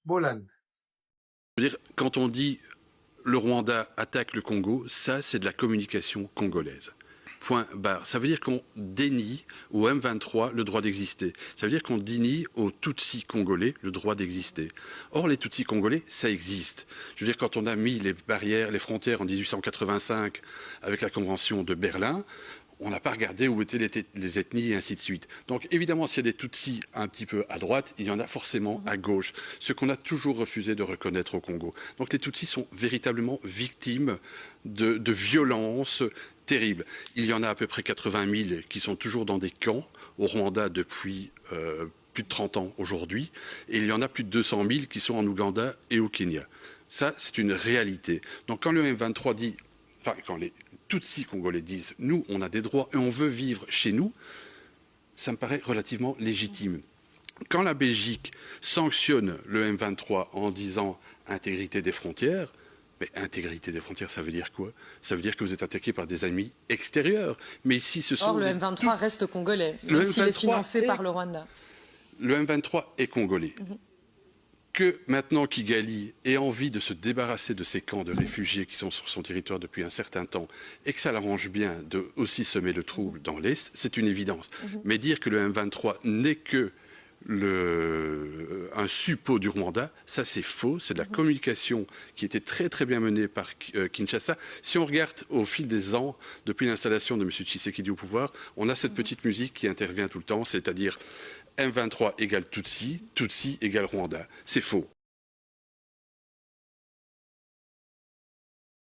Bolan. Je veux dire, quand on dit le Rwanda attaque le Congo, ça c'est de la communication congolaise. Point barre. Ça veut dire qu'on dénie au M23 le droit d'exister. Ça veut dire qu'on dénie aux Tutsis congolais le droit d'exister. Or, les Tutsis congolais, ça existe. Je veux dire, quand on a mis les barrières, les frontières en 1885 avec la Convention de Berlin, on n'a pas regardé où étaient les ethnies et ainsi de suite. Donc évidemment, s'il y a des Tutsis un petit peu à droite, il y en a forcément à gauche, ce qu'on a toujours refusé de reconnaître au Congo. Donc les Tutsis sont véritablement victimes de violences terribles. Il y en a à peu près 80 000 qui sont toujours dans des camps au Rwanda depuis plus de 30 ans aujourd'hui, et il y en a plus de 200 000 qui sont en Ouganda et au Kenya. Ça, c'est une réalité. Donc quand le M23 dit, enfin quand les Tutsis congolais disent « nous, on a des droits et on veut vivre chez nous », ça me paraît relativement légitime. Quand la Belgique sanctionne le M23 en disant « intégrité des frontières », mais intégrité des frontières, ça veut dire quoi? Ça veut dire que vous êtes attaqué par des ennemis extérieurs. Mais ici, ce sont Or, le M23 reste congolais, même s'il est financé par le Rwanda. Le M23 est congolais. Que maintenant Kigali ait envie de se débarrasser de ces camps de réfugiés qui sont sur son territoire depuis un certain temps et que ça l'arrange bien de aussi semer le trouble dans l'Est, c'est une évidence. Mais dire que le M23 n'est que un suppôt du Rwanda, ça c'est faux, c'est de la communication qui était très très bien menée par Kinshasa. Si on regarde au fil des ans, depuis l'installation de M. Tshisekedi au pouvoir, on a cette petite musique qui intervient tout le temps, c'est-à-dire M23 égale Tutsi, Tutsi égale Rwanda. C'est faux.